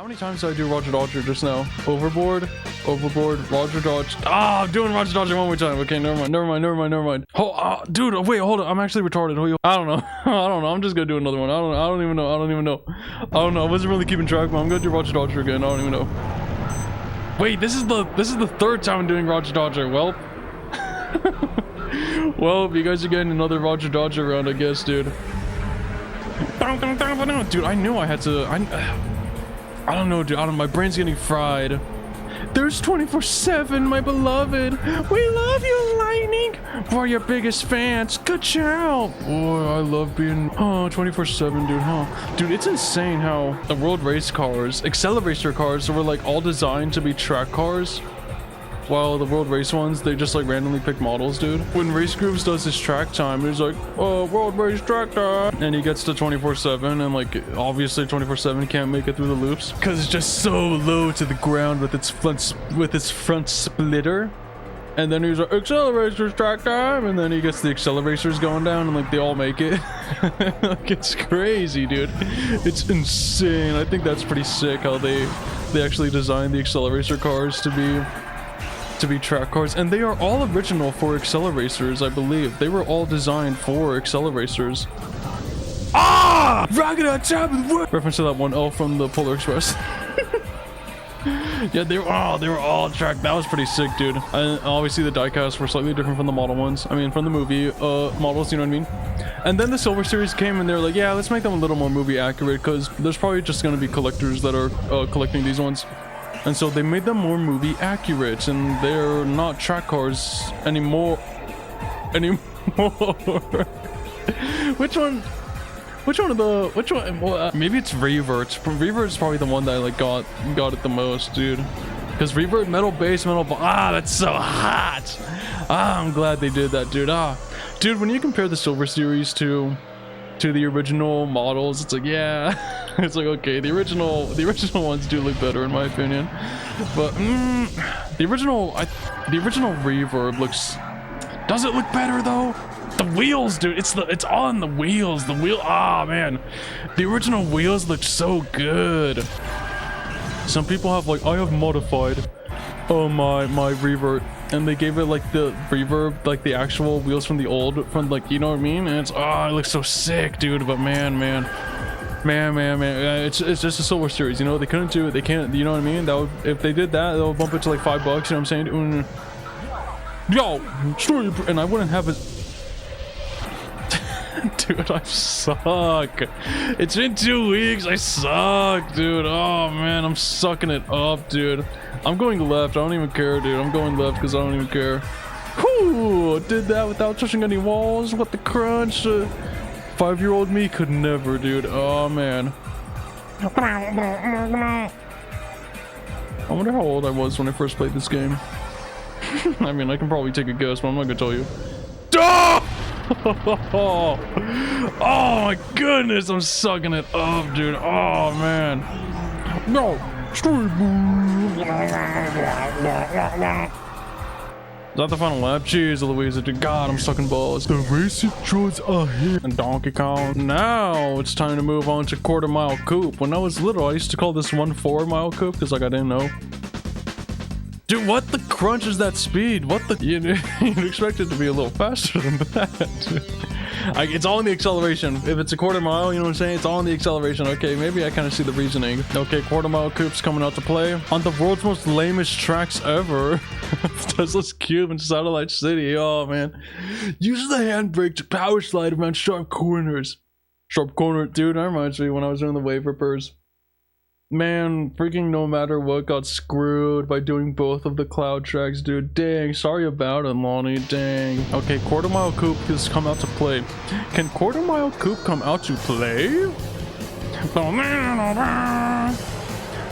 How many times did I do Roger Dodger just now? Overboard, Roger Dodge. Ah, I'm doing Roger Dodger one more time. Okay, never mind. Oh, dude, wait, hold on. I'm actually retarded. I don't know. I don't know. I'm just gonna do another one. I don't even know. I wasn't really keeping track, but I'm gonna do Roger Dodger again. I don't even know. Wait, this is the third time I'm doing Roger Dodger. Well, well, you guys are getting another Roger Dodger round, I guess, dude. Dude, I knew I had to. I don't know, dude. My brain's getting fried. There's 24/7, my beloved. We love you, Lightning. We're your biggest fans. Good job. Boy, I love being 24/7, dude, huh? Dude, it's insane how the world race cars, accelerator cars, were like all designed to be track cars. While the world race ones, they just like randomly pick models, dude. When Race Grooves does his track time, he's like, oh, world race track time. And he gets to 24/7 and like, obviously 24/7 can't make it through the loops because it's just so low to the ground with its front splitter. And then he's like, accelerators track time. And then he gets the accelerators going down and like they all make it. Like, it's crazy, dude. It's insane. I think that's pretty sick how they actually designed the accelerator cars to be track cars, and they are all original for accelerators, I believe. They were all designed for accelerators. Ah! Rocket on top of the world! Reference to that one L from the Polar Express. Yeah, they were all track. That was pretty sick, dude. And obviously the diecasts were slightly different from the model ones. I mean, from the movie models, you know what I mean? And then the Silver Series came and they're like, yeah, let's make them a little more movie accurate because there's probably just going to be collectors that are collecting these ones. And so they made them more movie accurate, and they're not track cars anymore. Which one? Well, maybe it's Revert. Revert's probably the one that I like got it the most, dude. Because Revert, metal base, that's so hot. I'm glad they did that, dude. Dude, when you compare the Silver Series to the original models, it's like, yeah. It's like, okay, the original ones do look better in my opinion, but the original Reverb does it look better though? The wheels, dude, it's on the wheels. Man, the original wheels look so good. Some people have like, I have modified my Revert, and they gave it like the reverb, like the actual wheels from like, you know what I mean? And it's, it looks so sick, dude. But man, it's just a Silver Series, you know. They couldn't do it. They can't, you know what I mean? That would, if they did that, they'll bump it to like $5, you know what I'm saying? Yo, and I wouldn't have it. Dude, I suck. It's been 2 weeks. I suck, dude. Oh man, I'm sucking it up, dude. I'm going left. I don't even care, dude. I'm going left because I don't even care. Whew, did that without touching any walls. What the crunch? 5-year-old me could never, dude. Oh man. I wonder how old I was when I first played this game. I mean, I can probably take a guess, but I'm not gonna tell you. Oh my goodness, I'm sucking it up, dude. Oh man. No. Is that the final lap? Jeez Louise, God, I'm sucking balls. The racing droids are here. And Donkey Kong. Now it's time to move on to Quarter Mile Coupe. When I was little, I used to call this one 4 Mile Coupe because like I didn't know. Dude, what the crunch is that speed? What the? You'd expect it to be a little faster than that. It's all in the acceleration. If it's a quarter mile, you know what I'm saying? It's all in the acceleration. Okay, maybe I kind of see the reasoning. Okay, Quarter Mile Coupe's coming out to play on the world's most lamest tracks ever. Tesla's Cube in Satellite City. Oh man. Use the handbrake to power slide around sharp corners. Sharp corner, dude, that reminds me when I was doing the wave rippers. Man, freaking no matter what got screwed by doing both of the cloud tracks, dude. Dang, sorry about it, Lonnie. Dang. Okay, Quarter Mile Coupe has come out to play. Can Quarter Mile Coupe come out to play?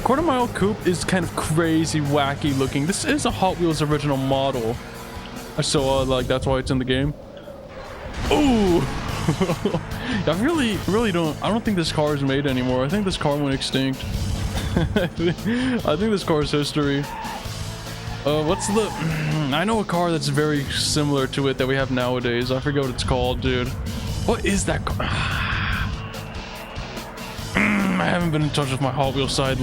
Quarter Mile Coupe is kind of crazy, wacky looking. This is a Hot Wheels original model. So, like, that's why it's in the game. Ooh! I really don't think this car is made anymore. I think this car went extinct. I think this car is history. What's the... I know a car that's very similar to it that we have nowadays. I forget what it's called, dude. What is that car? I haven't been in touch with my Hot Wheels side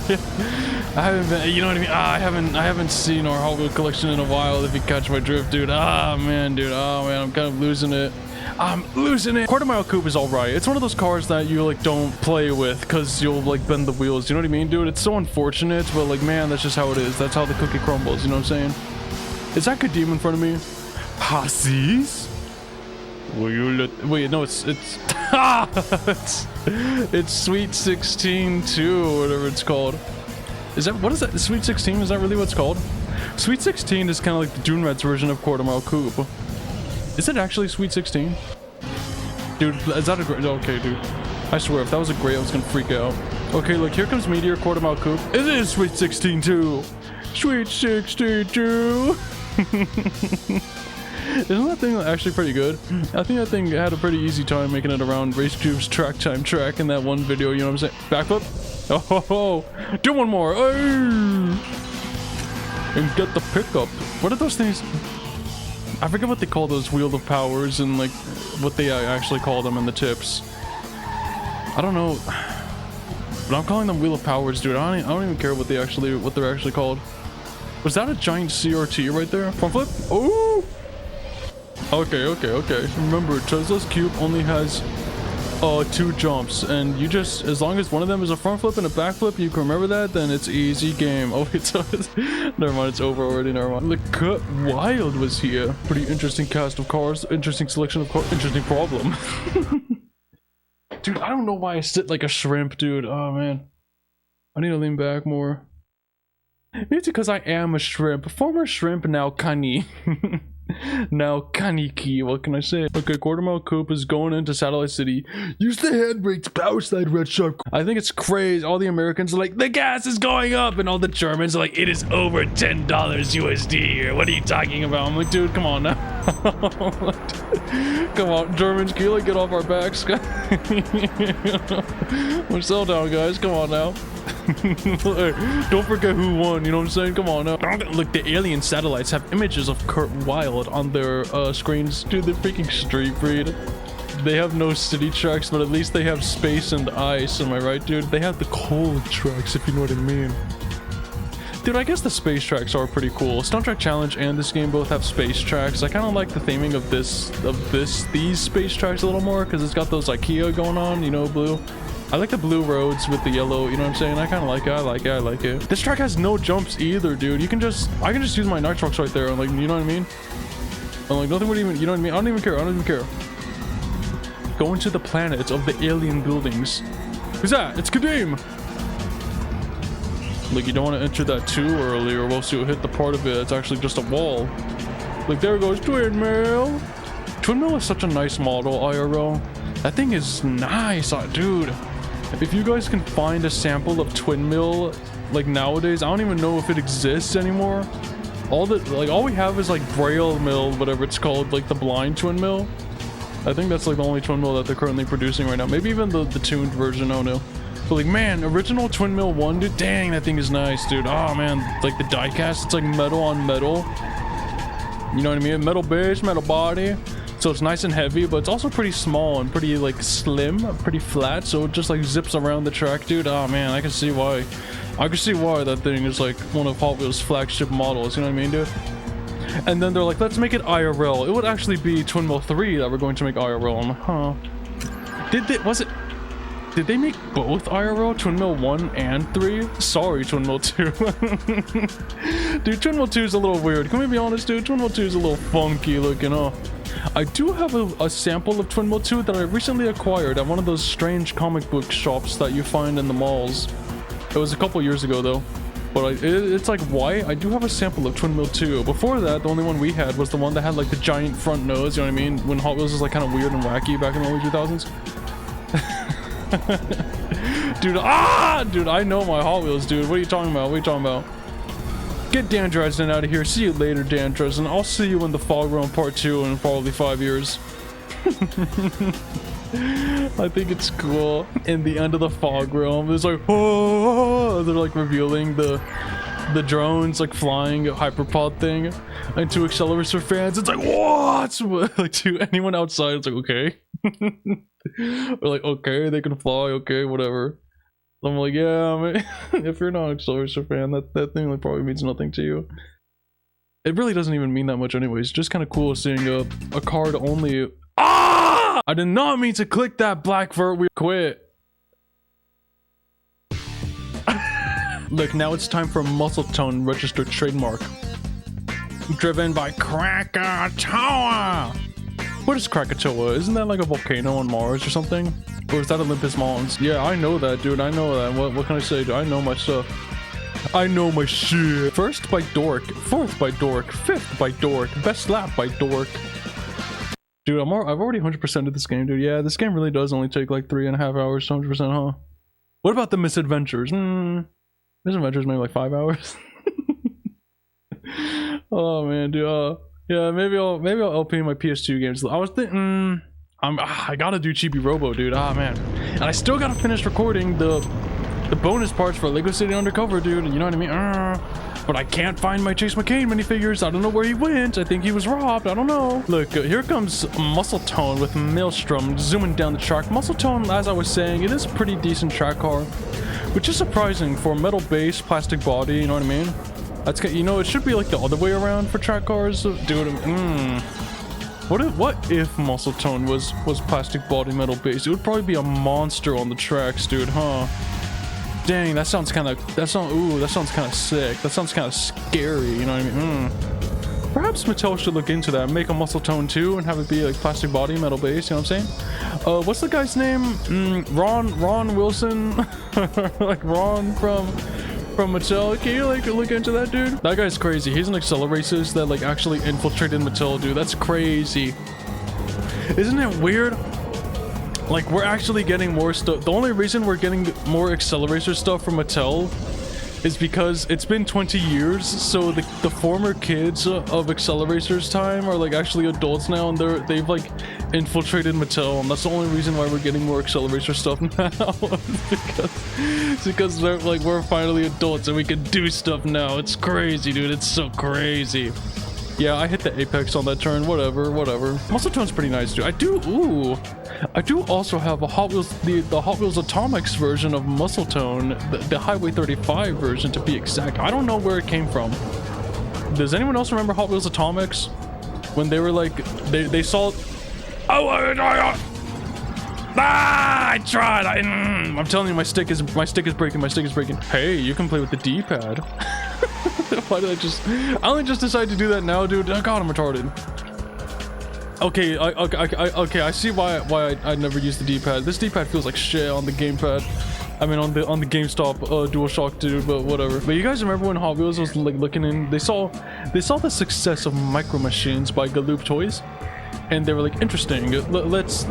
I haven't been, you know what I mean? I haven't seen our Hot Wheel collection in a while, if you catch my drift, dude. Ah, man, dude. Oh, man, I'm kind of losing it. I'm losing it. Quarter Mile Coupe is all right. It's one of those cars that you, like, don't play with because you'll, like, bend the wheels. You know what I mean, dude? It's so unfortunate, but, like, man, that's just how it is. That's how the cookie crumbles, you know what I'm saying? Is that Kadim in front of me? Hussies? Will you let... Wait, no, it's it's Sweet 16 2, or whatever it's called. Is that... What is that? Sweet 16? Is that really what it's called? Sweet 16 is kind of like the Dune Reds version of Quarter Mile Coupe. Is it actually Sweet 16? Dude, is that a great... Okay, dude. I swear, if that was a great, I was gonna freak out. Okay, look, here comes Meteor Quarter Mile Coupe. It is Sweet 16 2. Sweet 16 2. Isn't that thing actually pretty good? I think that thing had a pretty easy time making it around Race Cube's track time track in that one video, you know what I'm saying? Backflip. Oh, ho, ho. Do one more. Hey! And get the pickup. What are those things? I forget what they call those Wheel of Powers and like what they actually call them in the tips. I don't know. But I'm calling them Wheel of Powers, dude. I don't even care what they're actually called. Was that a giant CRT right there? Front flip? Oh! Okay. Remember, Tesla's Cube only has 2 jumps, and you just, as long as one of them is a front flip and a back flip, you can remember that, then it's easy game. Oh, never mind, it's over already, never mind. Look, Cut Wild was here. Pretty interesting cast of cars, interesting selection of cars, interesting problem. Dude, I don't know why I sit like a shrimp, dude. Oh, man. I need to lean back more. It's because I am a shrimp. Former shrimp, now Kani. Now Kaniki, what can I say? Okay, Quarter Mile Coupe is going into Satellite City. Use the handbrakes, power slide, red sharp. I think it's crazy. All the Americans are like, the gas is going up, and all the Germans are like, it is over $10 USD here. What are you talking about? I'm like, dude, come on now. Come on, Germans, can you like get off our backs? We're still down, guys. Come on now. Hey, don't forget who won, you know what I'm saying? Come on now. Look, the alien satellites have images of Kurt Wild on their screens. Dude, they're freaking street breed. They have no city tracks, but at least they have space and ice, am I right, dude? They have the cold tracks, if you know what I mean. Dude, I guess the space tracks are pretty cool. Stunt Track Challenge and this game both have space tracks. I kind of like the theming of these space tracks a little more, because it's got those IKEA going on, you know, blue. I like the blue roads with the yellow, you know what I'm saying? I kind of like it, I like it. This track has no jumps either, dude. I can just use my nitrox right there, and like, you know what I mean? And like, nothing would even, you know what I mean? I don't even care. Go into the planets of the alien buildings. Who's that? It's Kadim! Like, you don't want to enter that too early, or else you'll hit the part of it that's actually just a wall. Like, there goes Twin Mill! Twin Mill is such a nice model, IRL. That thing is nice, dude. If you guys can find a sample of Twin Mill, like nowadays, I don't even know if it exists anymore. All we have is like Braille Mill, whatever it's called, like the blind Twin Mill. I think that's like the only Twin Mill that they're currently producing right now. Maybe even the tuned version, oh no. But like, man, original Twin Mill 1, dude, dang, that thing is nice, dude. Oh man, like the diecast, it's like metal on metal. You know what I mean? Metal base, metal body. So it's nice and heavy, but it's also pretty small and pretty like slim, pretty flat, so it just like zips around the track, dude. Oh man, I can see why. That thing is like one of Hot Wheels' flagship models, you know what I mean, dude? And then they're like, let's make it IRL. It would actually be Twin Mill 3 that we're going to make IRL. I'm like, huh. Did they make both IRL? Twin Mill 1 and 3? Sorry, Twin Mill 2. Dude, Twin Mill 2 is a little weird. Can we be honest, dude? Twin Mill 2 is a little funky looking, huh? I do have a sample of Twin Mill 2 that I recently acquired at one of those strange comic book shops that you find in the malls. It was a couple years ago though. But it's like, why? I do have a sample of Twin Mill 2. Before that, the only one we had was the one that had like the giant front nose, you know what I mean? When Hot Wheels was like kind of weird and wacky back in the early 2000s. Dude, dude, I know my Hot Wheels, dude. What are you talking about? Get Dan Dresden out of here. See you later, Dan Dresden. I'll see you in the Fog Realm Part 2 in probably 5 years. I think it's cool. In the end of the Fog Realm, it's like, oh, they're like revealing the drones like flying hyperpod thing. And to Accelerator fans, it's like, what? Like to anyone outside, it's like, okay. We're like, okay, they can fly, okay, whatever. I'm like, yeah, I mean, if you're not an accelerator fan, that thing like probably means nothing to you. It really doesn't even mean that much anyways. Just kind of cool seeing a card only. Ah! I did not mean to click that black vert. We quit. Look, now it's time for Muscle Tone registered trademark. Driven by Krakatoa. What is Krakatoa? Isn't that like a volcano on Mars or something? Or is that Olympus Mons? Yeah, I know that, dude. I know that. What can I say, dude? I know my stuff. I know my shit. First by Dork. Fourth by Dork. Fifth by Dork. Best lap by Dork. Dude, I've already 100%ed this game, dude. Yeah, this game really does only take like 3.5 hours to 100%, huh? What about the misadventures? Misadventures maybe like 5 hours. Oh man, dude. Yeah, maybe I'll LP my PS2 games. I was thinking, I gotta do Chibi Robo, dude. Ah man, and I still gotta finish recording the bonus parts for Lego City Undercover, dude. You know what I mean? But I can't find my Chase McCain minifigures. I don't know where he went. I think he was robbed. I don't know. Look, here comes Muscle Tone with Maelstrom zooming down the track. Muscle Tone, as I was saying, it is a pretty decent track car, which is surprising for a metal base, plastic body. You know what I mean? That's, you know, it should be like the other way around for track cars, dude. What if Muscle Tone was plastic body, metal base? It would probably be a monster on the tracks, dude, huh? Dang, that sounds kind of sick. That sounds kind of scary, you know what I mean? Perhaps Mattel should look into that, make a Muscle Tone too, and have it be like plastic body, metal base, you know what I'm saying? What's the guy's name? Ron Wilson? Like Ron from Mattel. Can you like look into that, dude? That guy's crazy. He's an acceleracist that like actually infiltrated Mattel, dude. That's crazy. Isn't it weird? Like, we're actually getting more stuff. The only reason we're getting more accelerator stuff from Mattel is because it's been 20 years, so the former kids of Accelerator's time are like actually adults now, and they've like infiltrated Mattel, and that's the only reason why we're getting more Accelerator stuff now. It's because they're like, we're finally adults and we can do stuff now. It's crazy, dude. It's so crazy. Yeah, I hit the apex on that turn. Whatever. Muscle Tone's pretty nice, dude. I do also have a Hot Wheels, the Hot Wheels Atomics version of Muscle Tone, the Highway 35 version to be exact. I don't know where it came from. Does anyone else remember Hot Wheels Atomics? When they were like, they saw... Oh, I tried. I'm telling you, my stick is breaking. Hey, you can play with the D-pad. Why did I only just decided to do that now, dude? Oh god, I'm retarded. Okay, okay, I see why I never used the D-pad. This D-pad feels like shit on the gamepad. I mean, on the GameStop DualShock, dude, but whatever. But you guys remember when Hot Wheels was like looking in? They saw the success of Micro Machines by Galoob Toys, and they were like, interesting. Let's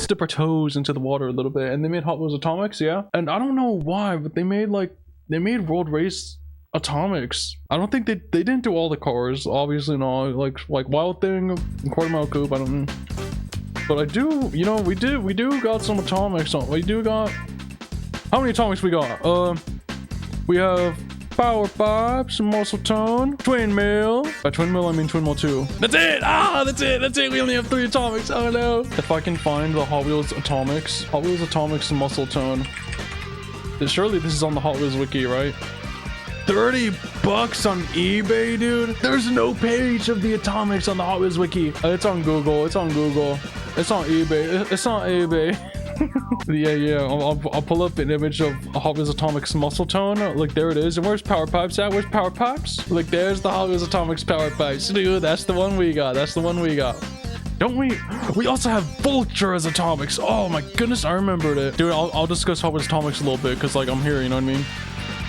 dip our toes into the water a little bit, and they made Hot Wheels Atomics, yeah. And I don't know why, but they made World Race Atomics. I don't think they didn't do all the cars, obviously not, like Wild Thing, Quarter Mile Coupe, I don't know. But I do, you know, we do got some Atomics on. We do got, how many Atomics we got? We have Power 5, some Muscle Tone, Twin Mill. By Twin Mill I mean Twin Mill 2. That's it! That's it! We only have 3 Atomics, oh no! If I can find the Hot Wheels Atomics and Muscle Tone. Surely this is on the Hot Wheels wiki, right? $30 on eBay, dude. There's no page of the Atomics on the Hot Wheels wiki. It's on Google. It's on eBay. It's on eBay. yeah. I'll pull up an image of Hot Wheels Atomics Muscle Tone. Look, there it is. And where's Power Pipes at? Where's Power Pipes? Look, there's the Hot Wheels Atomics Power Pipes, dude. That's the one we got. Don't we also have Vulture as Atomics. Oh my goodness, I remembered it, dude. I'll discuss Hot Wheels Atomics a little bit because like I'm here, you know what I mean?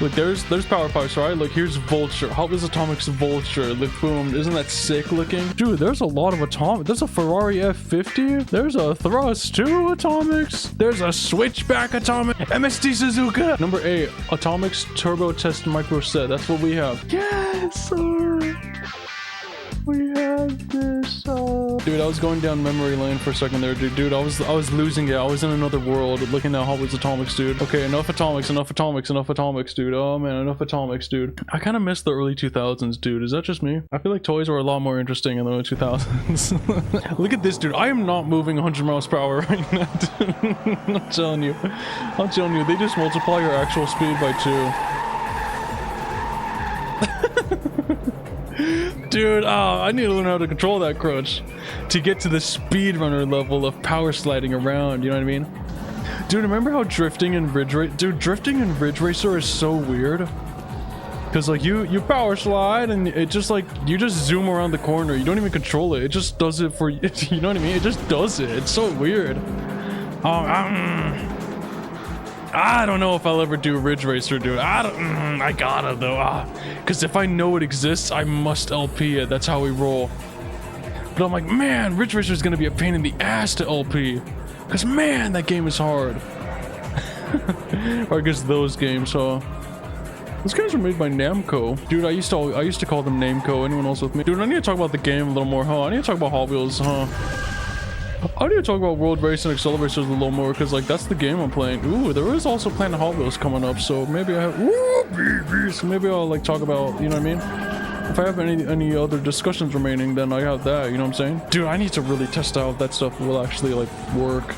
Look, there's Power Pipes, right? Look, here's Vulture. Hot Wheels Atomics Vulture. Look, boom. Isn't that sick looking? Dude, there's a lot of Atomics. There's a Ferrari F50. There's a Thrust 2 Atomics. There's a Switchback Atomic. MST Suzuka. Number 8, Atomics Turbo Test Micro Set. That's what we have. Yes, sir. We have this. Dude, I was going down memory lane for a second there, dude. I was losing it. I was in another world looking at Hot Wheels Atomics, dude. Okay, enough atomics, dude. Oh man, enough atomics, dude. I kind of miss the early 2000s, dude. Is that just me? I feel like toys were a lot more interesting in the early 2000s. Look at this, dude. I am not moving 100 miles per hour right now, dude. I'm telling you, they just multiply your actual speed by 2. Dude, I need to learn how to control that crutch to get to the speedrunner level of power sliding around, you know what I mean? Dude, remember how drifting in Ridge Racer is so weird? Because like you power slide and it just like, you just zoom around the corner, you don't even control it, it just does it for you, you know what I mean? It just does it, it's so weird. I don't know if I'll ever do Ridge Racer, dude. I gotta though, because if I know it exists, I must LP it. That's how we roll. But I'm like, man, Ridge Racer is gonna be a pain in the ass to LP, because man, that game is hard. Or I guess those games, huh? Those games were made by Namco, dude. I used to call them Namco. Anyone else with me, dude? I need to talk about the game a little more, huh? I need to talk about Hot Wheels, huh? I need to talk about World Race and Accelerators a little more, because like that's the game I'm playing. Ooh, there is also Planet Hot Wheels coming up, so maybe I have, so maybe I'll like talk about, you know what I mean? If I have any other discussions remaining, then I have that, you know what I'm saying? Dude, I need to really test out if that stuff will actually like work,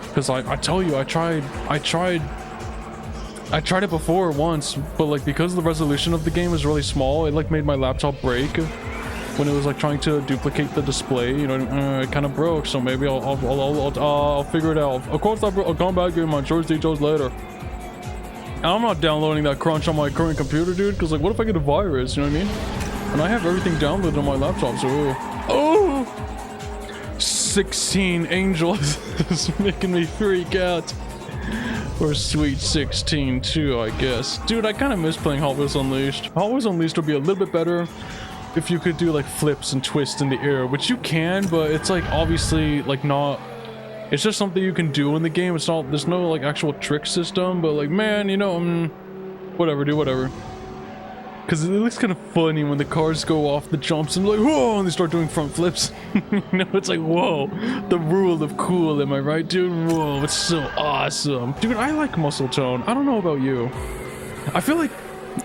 because I tell you, I tried it before once, but like because the resolution of the game is really small, it like made my laptop break when it was like trying to duplicate the display, you know, it kind of broke. So maybe I'll figure it out. Of course, I'll come back and my insurance details later. And I'm not downloading that crunch on my current computer, dude, because like, what if I get a virus? You know what I mean? And I have everything downloaded on my laptop, so oh, 16 angels is making me freak out. Or Sweet 16 too, I guess. Dude, I kind of miss playing Hot Wheels Unleashed. Hot Wheels Unleashed would be a little bit better if you could do like flips and twists in the air, which you can, but it's like obviously like not, it's just something you can do in the game. It's not, there's no like actual trick system, but like, man, you know, whatever, dude, whatever. Because it looks kind of funny when the cars go off the jumps and like, whoa, and they start doing front flips. You know, it's like, whoa, the rule of cool, am I right, dude? Whoa, it's so awesome. Dude, I like Muscle Tone. I don't know about you. I feel like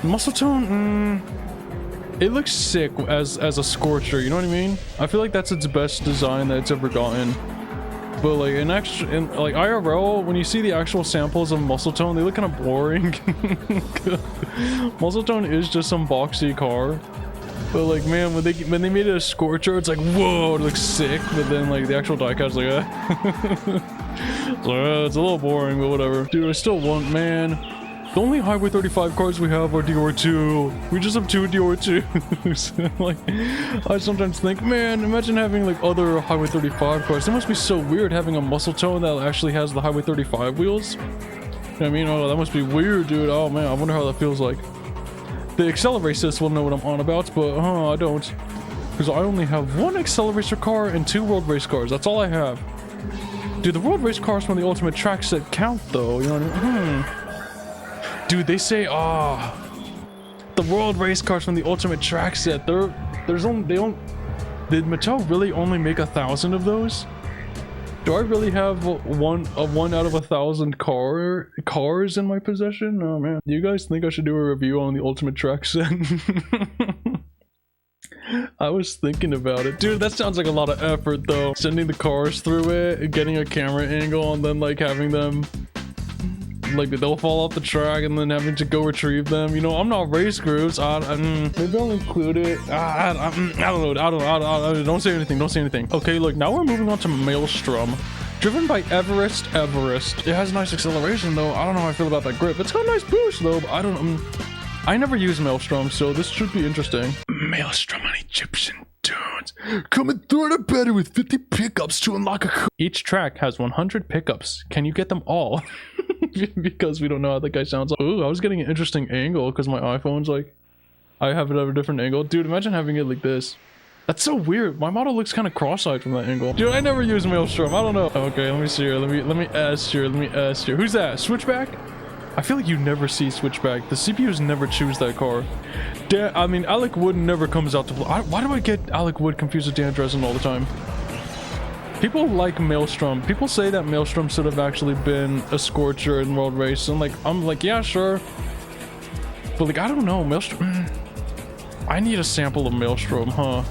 Muscle Tone, it looks sick as a Scorcher, you know what I mean? I feel like that's its best design that it's ever gotten. But like in like IRL, when you see the actual samples of Muscle Tone, they look kind of boring. Muscle Tone is just some boxy car. But like, man, when they made it a Scorcher, it's like, whoa, it looks sick. But then like the actual diecast, like, it's a little boring, but whatever. Dude, I still want, man. The only Highway 35 cars we have are Dior2. We just have 2 Dior2s. Like, I sometimes think, man, imagine having like other Highway 35 cars. It must be so weird having a Muscle Tone that actually has the Highway 35 wheels. You know what I mean? Oh, that must be weird, dude. Oh man, I wonder how that feels like. The Acceleracists will know what I'm on about, but I don't. Because I only have 1 Accelerator car and 2 World Race cars. That's all I have. Dude, the World Race cars from the Ultimate Track Set count though, you know what I mean? Dude, they say, the World Race cars from the Ultimate Track Set, did Mattel really only make 1,000 of those? Do I really have one out of 1,000 cars in my possession? Oh man. Do you guys think I should do a review on the Ultimate Track Set? I was thinking about it. Dude, that sounds like a lot of effort though. Sending the cars through it, getting a camera angle, and then like having them, like they'll fall off the track and then having to go retrieve them. You know, I'm not race groups. Maybe I'll include it. I don't know. Don't say anything. Okay, look, now we're moving on to Maelstrom. Driven by Everest. It has nice acceleration though. I don't know how I feel about that grip. It's got a nice boost though, but I don't I never use Maelstrom, so this should be interesting. Maelstrom on Egyptian dunes. Coming through the battery with 50 pickups to unlock a... Each track has 100 pickups. Can you get them all? Because we don't know how the guy sounds like. Ooh, I was getting an interesting angle because my iPhone's like, I have it at a different angle. Dude, imagine having it like this. That's so weird. My model looks kind of cross-eyed from that angle. Dude, I never use Maelstrom. I don't know. Okay, let me see here. Let me ask here. Who's that? Switchback? I feel like you never see Switchback. The CPUs never choose that car. I mean, Alec Wood never comes out to play. Why do I get Alec Wood confused with Dan Dresden all the time? People like Maelstrom. People say that Maelstrom should have actually been a Scorcher in World Race. And like, I'm like, yeah, sure. But like, I don't know, Maelstrom. I need a sample of Maelstrom, huh?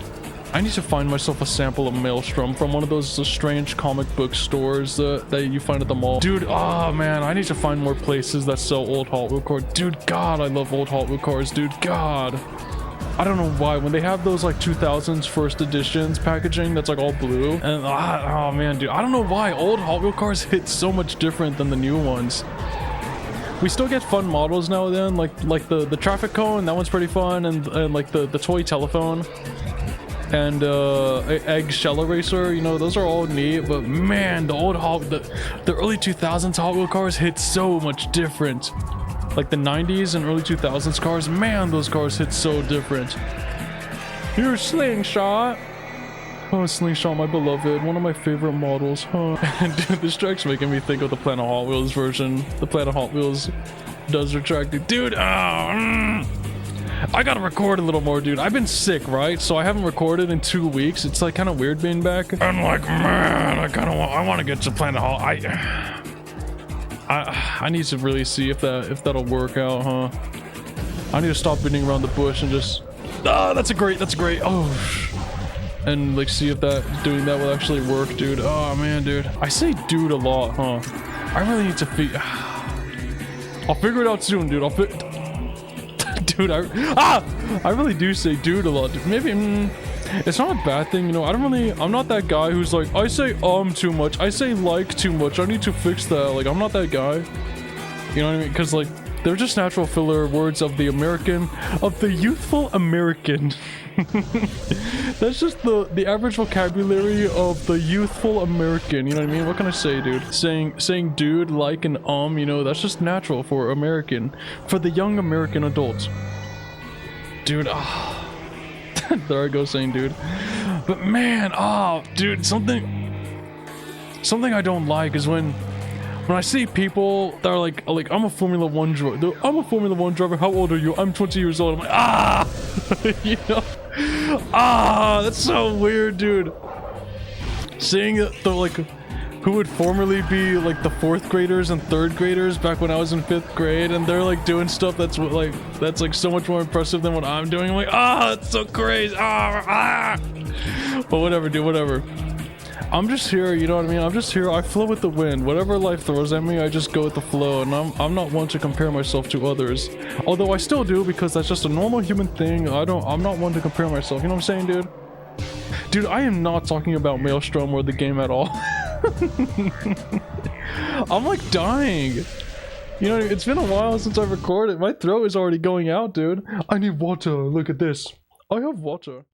I need to find myself a sample of Maelstrom from one of those strange comic book stores that you find at the mall. Dude, oh man, I need to find more places that sell old Hot Wheel cars. Dude, God, I love old Hot Wheel cars, dude, God. I don't know why, when they have those like 2000s first editions packaging that's like all blue, and oh man, dude, I don't know why old Hot Wheel cars hit so much different than the new ones. We still get fun models now and then, like the traffic cone, that one's pretty fun, and like the toy telephone. And egg shell eraser, you know, those are all neat, but man, the early 2000s Hot Wheel cars hit so much different. Like the 90s and early 2000s cars, man, those cars hit so different. Here's Slingshot. Oh, Slingshot, my beloved, one of my favorite models, huh? Dude, this track's making me think of the Planet Hot Wheels version. The Planet Hot Wheels Desert track, dude. I gotta record a little more, dude. I've been sick, right? So I haven't recorded in 2 weeks. It's like kind of weird being back. I'm like, man, I want to get to Planet Hall. I need to really see if that'll work out, huh? I need to stop beating around the bush and just, that's great. Oh, and like see if doing that will actually work, dude. Oh man, dude. I say dude a lot, huh? I really need to I'll figure it out soon, dude. Dude, I really do say dude a lot. Maybe it's not a bad thing, you know. I'm not that guy who's like, I say too much, I say like too much, I need to fix that. Like, I'm not that guy, you know what I mean? Because like, they're just natural filler words of the youthful American. That's just the average vocabulary of the youthful American, you know what I mean? What can I say, dude? Saying dude, like, and you know, that's just natural for American, for the young American adults. Dude, there I go saying dude. But man, dude, something I don't like is when I see people that are like I'm a Formula 1 driver. I'm a Formula 1 driver. How old are you? I'm 20 years old. I'm like, you know, that's so weird, dude. Seeing the like, who would formerly be like the 4th graders and 3rd graders back when I was in 5th grade, and they're like doing stuff that's like so much more impressive than what I'm doing. I'm like, that's so crazy. But whatever, dude, whatever. I'm just here, you know what I mean? I'm just here. I flow with the wind. Whatever life throws at me, I just go with the flow, and I'm not one to compare myself to others. Although I still do, because that's just a normal human thing. I'm not one to compare myself. You know what I'm saying, dude? Dude, I am not talking about Maelstrom or the game at all. I'm like dying. You know, it's been a while since I've recorded. My throat is already going out, dude. I need water. Look at this. I have water.